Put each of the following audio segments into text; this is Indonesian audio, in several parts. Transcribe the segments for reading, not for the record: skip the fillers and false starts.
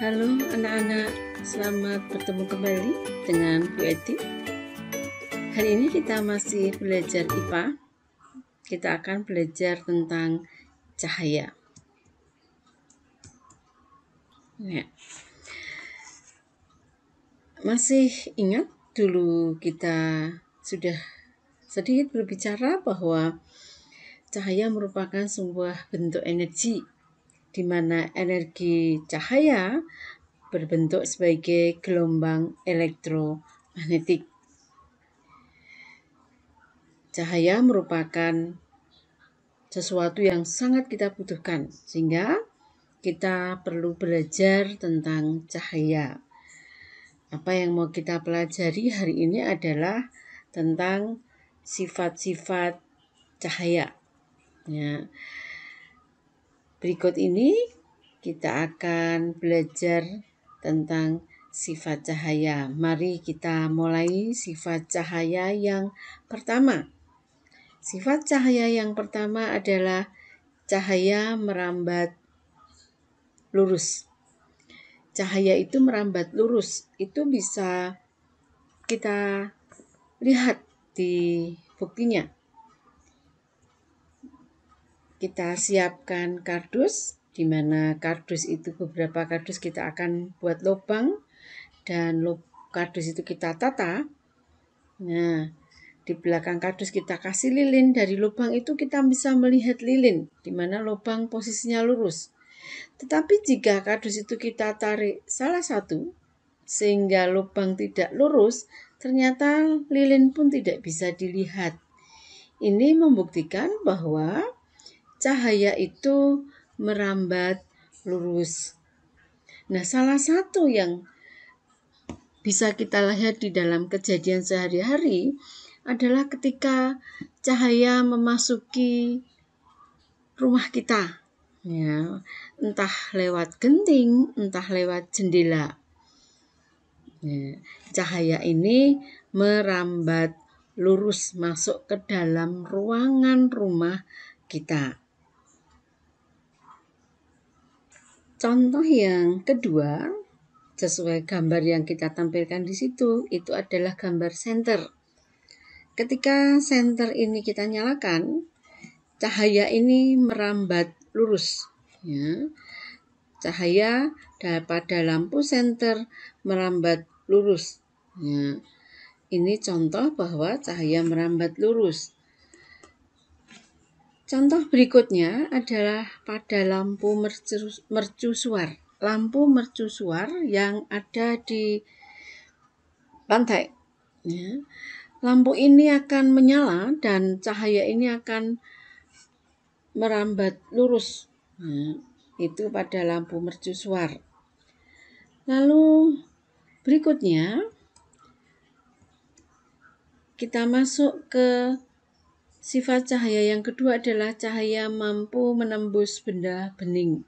Halo anak-anak, selamat bertemu kembali dengan Bu Eti. Hari ini kita masih belajar IPA. Kita akan belajar tentang cahaya. Ya. Masih ingat dulu kita sudah sedikit berbicara bahwa cahaya merupakan sebuah bentuk energi, di mana energi cahaya berbentuk sebagai gelombang elektromagnetik. Cahaya merupakan sesuatu yang sangat kita butuhkan, sehingga kita perlu belajar tentang cahaya. Apa yang mau kita pelajari hari ini adalah tentang sifat-sifat cahaya. Ya. Berikut ini kita akan belajar tentang sifat cahaya. Mari kita mulai sifat cahaya yang pertama. Sifat cahaya yang pertama adalah cahaya merambat lurus. Cahaya itu merambat lurus. Itu bisa kita lihat di buktinya. Kita siapkan kardus, di mana kardus itu beberapa kardus kita akan buat lubang dan kardus itu kita tata. Nah, di belakang kardus kita kasih lilin, dari lubang itu kita bisa melihat lilin, di mana lubang posisinya lurus. Tetapi jika kardus itu kita tarik salah satu, sehingga lubang tidak lurus, ternyata lilin pun tidak bisa dilihat. Ini membuktikan bahwa cahaya itu merambat lurus. Nah, salah satu yang bisa kita lihat di dalam kejadian sehari-hari adalah ketika cahaya memasuki rumah kita. Ya, entah lewat genting, entah lewat jendela. Ya, cahaya ini merambat lurus masuk ke dalam ruangan rumah kita. Contoh yang kedua, sesuai gambar yang kita tampilkan di situ, itu adalah gambar senter. Ketika senter ini kita nyalakan, cahaya ini merambat lurus. Ya. Cahaya pada lampu senter merambat lurus. Ya. Ini contoh bahwa cahaya merambat lurus. Contoh berikutnya adalah pada lampu mercusuar. Lampu mercusuar yang ada di lantai. Ya. Lampu ini akan menyala dan cahaya ini akan merambat lurus. Nah, itu pada lampu mercusuar. Lalu berikutnya kita masuk ke sifat cahaya yang kedua adalah cahaya mampu menembus benda bening.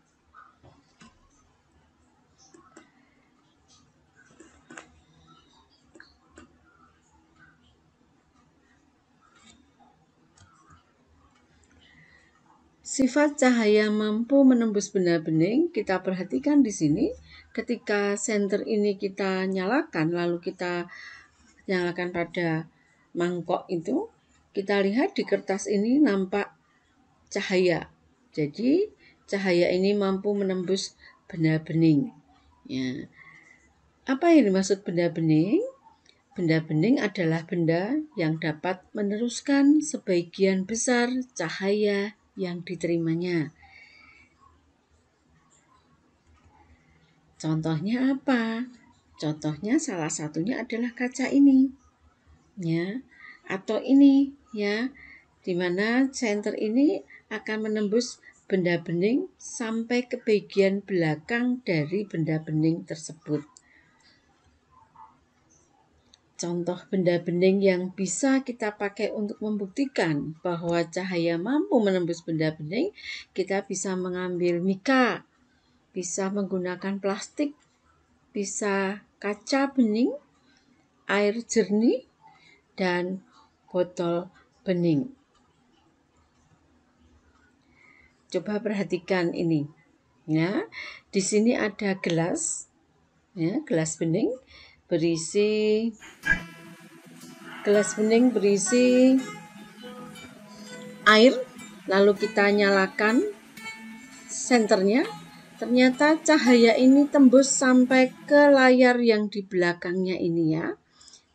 Sifat cahaya mampu menembus benda bening, kita perhatikan di sini ketika senter ini kita nyalakan, lalu kita nyalakan pada mangkok itu, kita lihat di kertas ini nampak cahaya. Jadi cahaya ini mampu menembus benda bening. Ya. Apa yang dimaksud benda bening? Benda bening adalah benda yang dapat meneruskan sebagian besar cahaya yang diterimanya. Contohnya apa? Contohnya salah satunya adalah kaca ini. Ya, atau ini ya, di mana senter ini akan menembus benda bening sampai ke bagian belakang dari benda bening tersebut. Contoh benda bening yang bisa kita pakai untuk membuktikan bahwa cahaya mampu menembus benda bening, kita bisa mengambil mika, bisa menggunakan plastik, bisa kaca bening, air jernih, dan botol bening. Coba perhatikan ini. Ya, di sini ada gelas, ya, gelas bening berisi air. Lalu kita nyalakan senternya. Ternyata cahaya ini tembus sampai ke layar yang di belakangnya ini ya.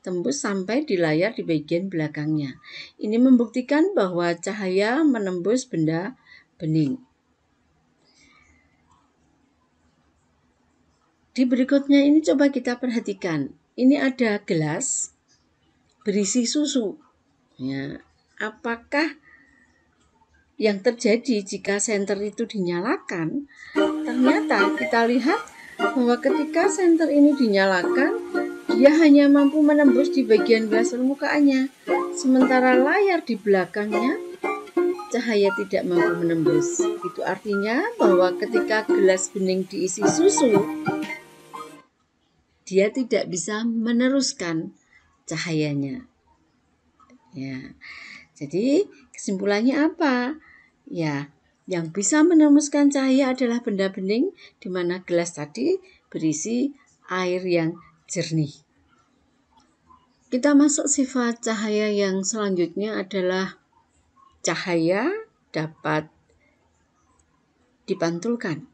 Tembus sampai di layar di bagian belakangnya. Ini membuktikan bahwa cahaya menembus benda bening. Di berikutnya ini coba kita perhatikan. Ini ada gelas berisi susu. Ya, apakah yang terjadi jika senter itu dinyalakan? Ternyata kita lihat bahwa ketika senter ini dinyalakan, dia hanya mampu menembus di bagian gelas permukaannya. Sementara layar di belakangnya cahaya tidak mampu menembus. Itu artinya bahwa ketika gelas bening diisi susu, dia tidak bisa meneruskan cahayanya. Ya. Jadi kesimpulannya apa? Ya, yang bisa menembuskan cahaya adalah benda bening, di mana gelas tadi berisi air yang jernih. Kita masuk sifat cahaya yang selanjutnya adalah cahaya dapat dipantulkan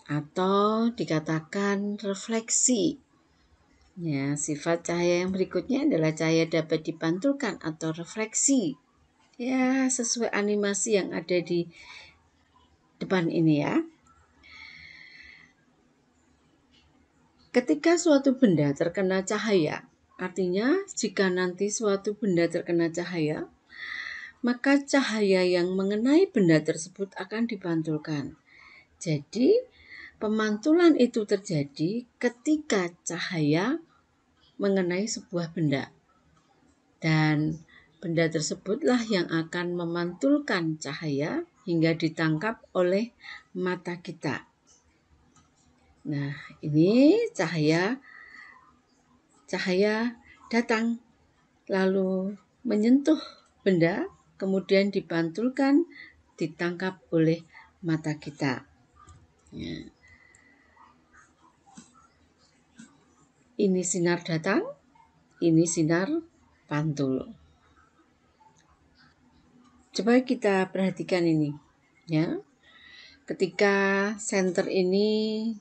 atau dikatakan refleksi. Ya, sifat cahaya yang berikutnya adalah cahaya dapat dipantulkan atau refleksi. Ya, sesuai animasi yang ada di depan ini ya. Ketika suatu benda terkena cahaya, artinya jika nanti suatu benda terkena cahaya, maka cahaya yang mengenai benda tersebut akan dipantulkan. Jadi, pemantulan itu terjadi ketika cahaya mengenai sebuah benda. Dan benda tersebutlah yang akan memantulkan cahaya hingga ditangkap oleh mata kita. Nah, ini cahaya datang lalu menyentuh benda, kemudian dipantulkan, ditangkap oleh mata kita. Ya. Ini sinar datang, ini sinar pantul. Coba kita perhatikan ini, ya. Ketika senter ini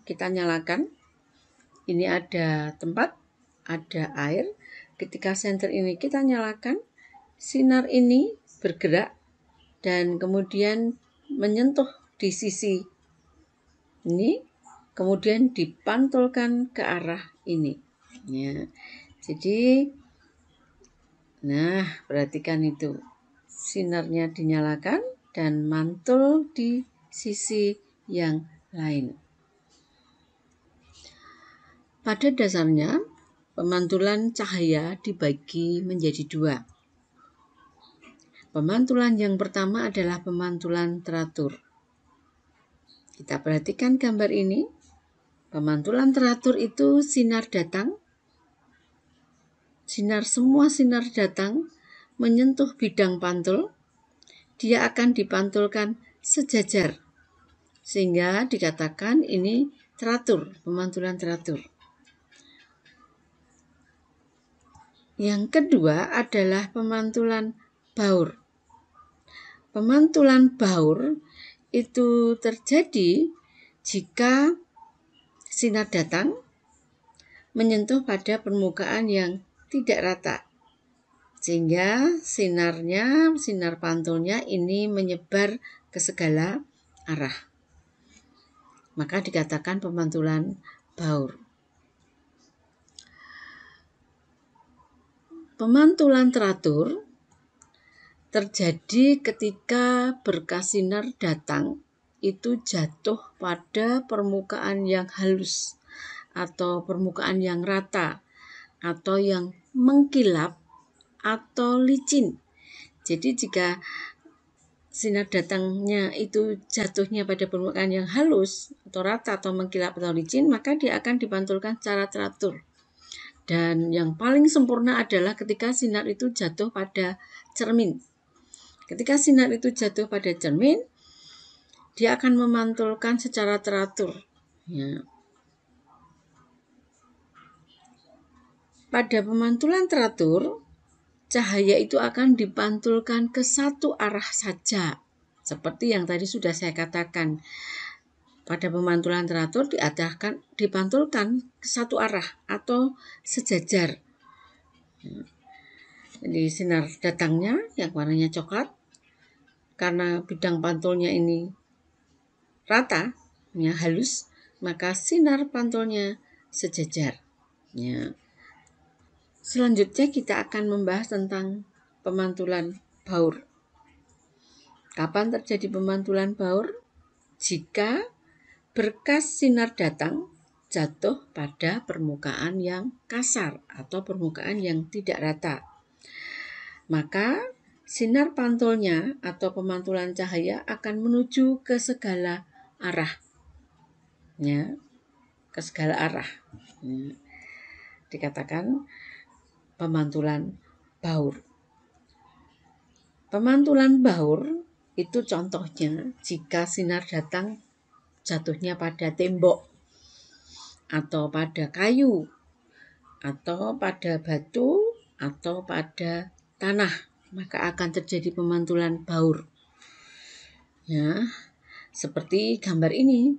kita nyalakan, ini ada tempat, ada air. Ketika senter ini kita nyalakan, sinar ini bergerak dan kemudian menyentuh di sisi ini, kemudian dipantulkan ke arah ini. Ya. Jadi, nah, perhatikan itu. Sinarnya dinyalakan dan mantul di sisi yang lain. Pada dasarnya, pemantulan cahaya dibagi menjadi dua. Pemantulan yang pertama adalah pemantulan teratur. Kita perhatikan gambar ini. Pemantulan teratur itu sinar datang. Semua sinar datang menyentuh bidang pantul. Dia akan dipantulkan sejajar. Sehingga dikatakan ini teratur, pemantulan teratur. Yang kedua adalah pemantulan baur. Pemantulan baur itu terjadi jika sinar datang menyentuh pada permukaan yang tidak rata. Sehingga sinar pantulnya ini menyebar ke segala arah. Maka dikatakan pemantulan baur. Pemantulan teratur terjadi ketika berkas sinar datang itu jatuh pada permukaan yang halus atau permukaan yang rata atau yang mengkilap atau licin. Jadi jika sinar datangnya itu jatuhnya pada permukaan yang halus atau rata atau mengkilap atau licin, maka dia akan dipantulkan secara teratur. Dan yang paling sempurna adalah ketika sinar itu jatuh pada cermin. Ketika sinar itu jatuh pada cermin, dia akan memantulkan secara teratur. Ya. Pada pemantulan teratur, cahaya itu akan dipantulkan ke satu arah saja. Seperti yang tadi sudah saya katakan, pada pemantulan teratur dipantulkan ke satu arah atau sejajar. Jadi sinar datangnya yang warnanya coklat, karena bidang pantulnya ini rata, ya, halus, maka sinar pantulnya sejajar. Ya. Selanjutnya kita akan membahas tentang pemantulan baur. Kapan terjadi pemantulan baur? Jika berkas sinar datang jatuh pada permukaan yang kasar atau permukaan yang tidak rata. Maka sinar pantulnya atau pemantulan cahaya akan menuju ke segala arah. Ya, ke segala arah. Ya. Dikatakan pemantulan baur. Pemantulan baur itu contohnya jika sinar datang jatuhnya pada tembok atau pada kayu atau pada batu atau pada tanah, maka akan terjadi pemantulan baur. Ya, seperti gambar ini,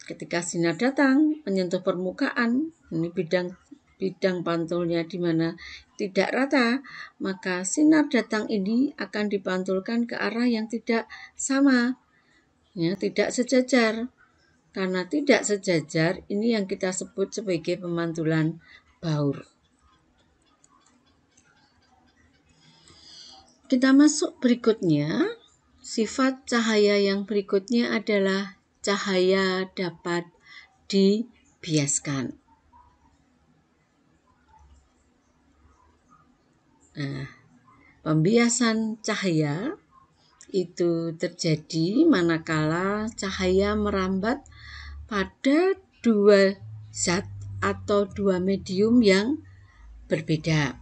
ketika sinar datang menyentuh permukaan, ini bidang pantulnya di mana tidak rata, maka sinar datang ini akan dipantulkan ke arah yang tidak sama, ya, tidak sejajar. Karena tidak sejajar, ini yang kita sebut sebagai pemantulan baur. Kita masuk berikutnya. Sifat cahaya yang berikutnya adalah cahaya dapat dibiaskan. Nah, pembiasan cahaya itu terjadi manakala cahaya merambat pada dua zat atau dua medium yang berbeda.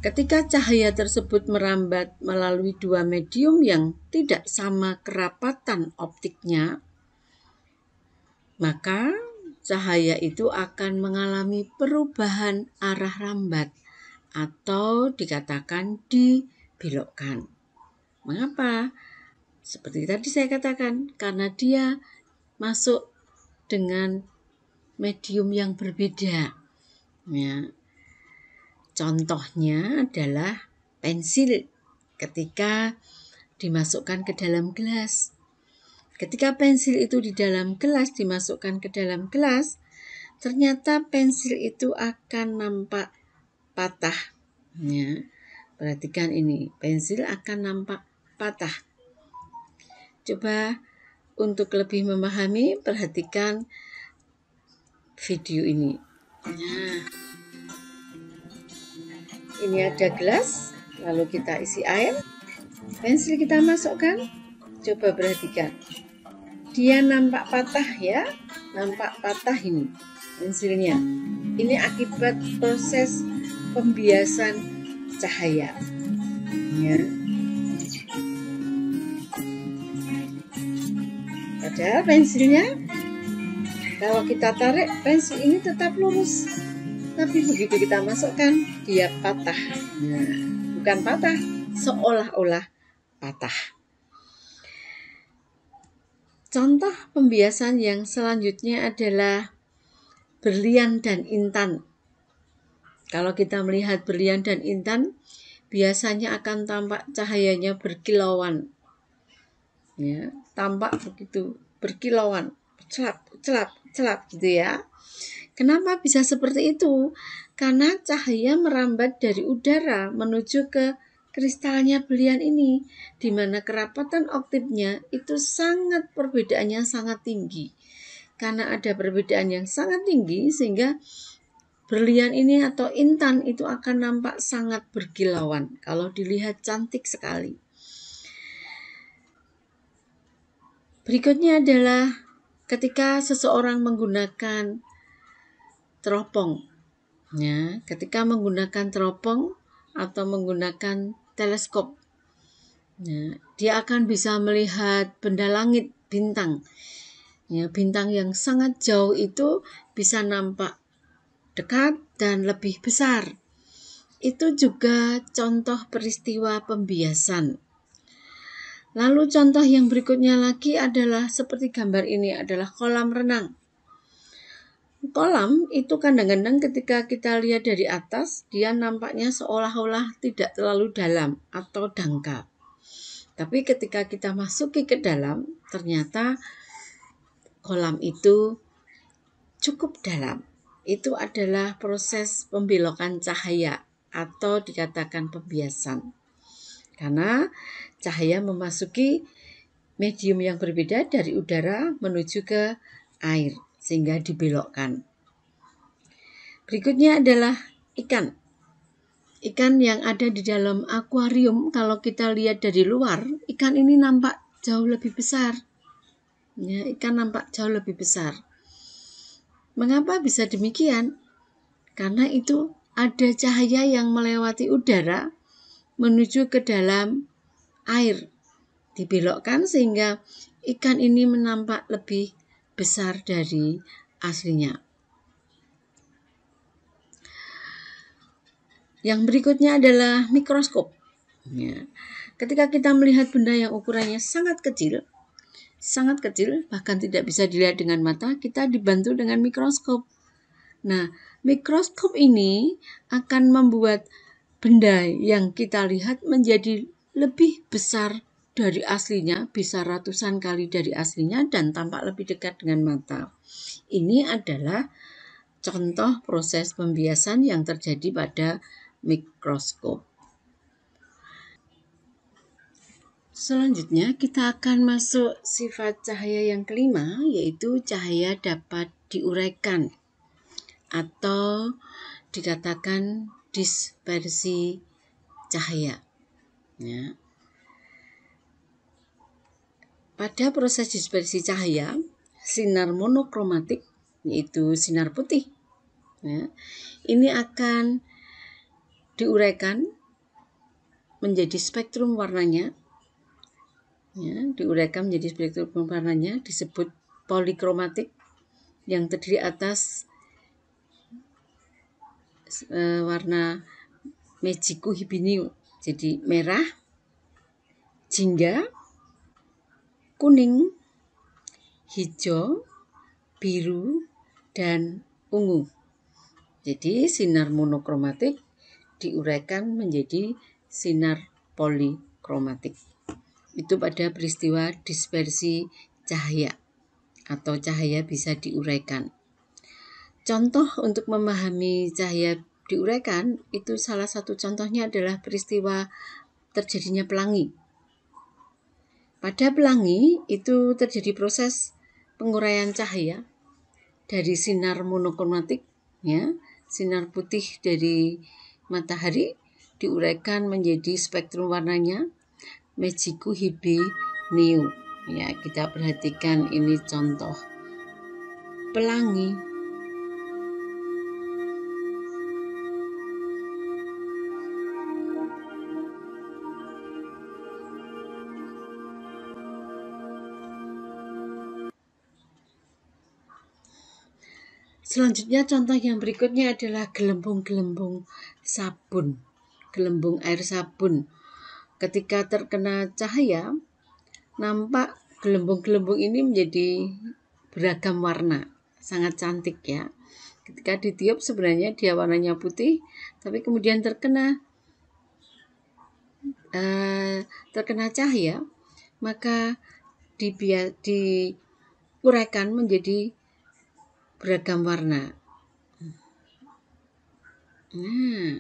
Ketika cahaya tersebut merambat melalui dua medium yang tidak sama kerapatan optiknya, maka cahaya itu akan mengalami perubahan arah rambat atau dikatakan dibelokkan. Mengapa? Seperti tadi saya katakan, karena dia masuk dengan medium yang berbeda. Ya. Contohnya adalah pensil ketika dimasukkan ke dalam gelas. Ketika pensil itu di dalam gelas dimasukkan ke dalam gelas, ternyata pensil itu akan nampak patah. Ya. Perhatikan ini, pensil akan nampak patah. Coba untuk lebih memahami, perhatikan video ini. Nah, ini ada gelas, lalu kita isi air, pensil kita masukkan, coba perhatikan. Dia nampak patah ya, nampak patah ini pensilnya. Ini akibat proses pembiasan cahaya. Ya. Padahal pensilnya, kalau kita tarik, pensil ini tetap lurus. Tapi begitu kita masukkan, dia patah. Nah, bukan patah, seolah-olah patah. Contoh pembiasan yang selanjutnya adalah berlian dan intan. Kalau kita melihat berlian dan intan, biasanya akan tampak cahayanya berkilauan. Ya, tampak begitu, berkilauan, celap gitu ya. Kenapa bisa seperti itu? Karena cahaya merambat dari udara menuju ke kristalnya berlian ini, di mana kerapatan optiknya itu perbedaannya sangat tinggi. Karena ada perbedaan yang sangat tinggi, sehingga berlian ini atau intan itu akan nampak sangat berkilauan. Kalau dilihat cantik sekali. Berikutnya adalah ketika seseorang menggunakan teropong. Ya, ketika menggunakan teropong atau menggunakan teleskop. Nah, dia akan bisa melihat benda langit, bintang. Ya, bintang yang sangat jauh itu bisa nampak dekat dan lebih besar. Itu juga contoh peristiwa pembiasan. Lalu contoh yang berikutnya lagi adalah seperti gambar ini adalah kolam renang. Kolam itu kadang-kadang ketika kita lihat dari atas, dia nampaknya seolah-olah tidak terlalu dalam atau dangkal. Tapi ketika kita masuki ke dalam, ternyata kolam itu cukup dalam. Itu adalah proses pembelokan cahaya atau dikatakan pembiasan. Karena cahaya memasuki medium yang berbeda dari udara menuju ke air sehingga dibelokkan. Berikutnya adalah ikan. Ikan yang ada di dalam akuarium, kalau kita lihat dari luar, ikan ini nampak jauh lebih besar. Ya, ikan nampak jauh lebih besar. Mengapa bisa demikian? Karena itu ada cahaya yang melewati udara menuju ke dalam air. Dibelokkan sehingga ikan ini menampak lebih besar dari aslinya. Yang berikutnya adalah mikroskop. Ya. Ketika kita melihat benda yang ukurannya sangat kecil, bahkan tidak bisa dilihat dengan mata, kita dibantu dengan mikroskop. Nah, mikroskop ini akan membuat benda yang kita lihat menjadi lebih besar dari aslinya, bisa ratusan kali dari aslinya dan tampak lebih dekat dengan mata. Ini adalah contoh proses pembiasan yang terjadi pada mikroskop. Selanjutnya kita akan masuk sifat cahaya yang kelima, yaitu cahaya dapat diuraikan atau dikatakan dispersi cahaya. Ya. Pada proses dispersi cahaya, sinar monokromatik, yaitu sinar putih, ya, ini akan diuraikan menjadi spektrum warnanya. Ya, diuraikan menjadi spektrum warnanya disebut polikromatik yang terdiri atas warna Mexico hibiniu, jadi merah, jingga, kuning, hijau, biru, dan ungu. Jadi sinar monokromatik diuraikan menjadi sinar polikromatik. Itu pada peristiwa dispersi cahaya atau cahaya bisa diuraikan. Contoh untuk memahami cahaya diuraikan itu salah satu contohnya adalah peristiwa terjadinya pelangi. Pada pelangi itu terjadi proses penguraian cahaya dari sinar monokromatik, ya, sinar putih dari matahari diuraikan menjadi spektrum warnanya Mexico hibiniu. Ya, kita perhatikan ini contoh pelangi. Selanjutnya contoh yang berikutnya adalah gelembung-gelembung sabun, gelembung air sabun. Ketika terkena cahaya, nampak gelembung-gelembung ini menjadi beragam warna, sangat cantik ya. Ketika ditiup sebenarnya dia warnanya putih, tapi kemudian terkena cahaya, maka diuraikan menjadi beragam warna. Nah,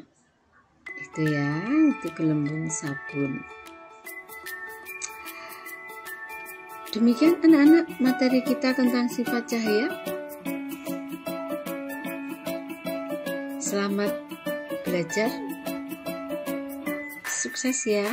itu ya, itu gelembung sabun. Demikian anak-anak materi kita tentang sifat cahaya. Selamat belajar. Sukses ya.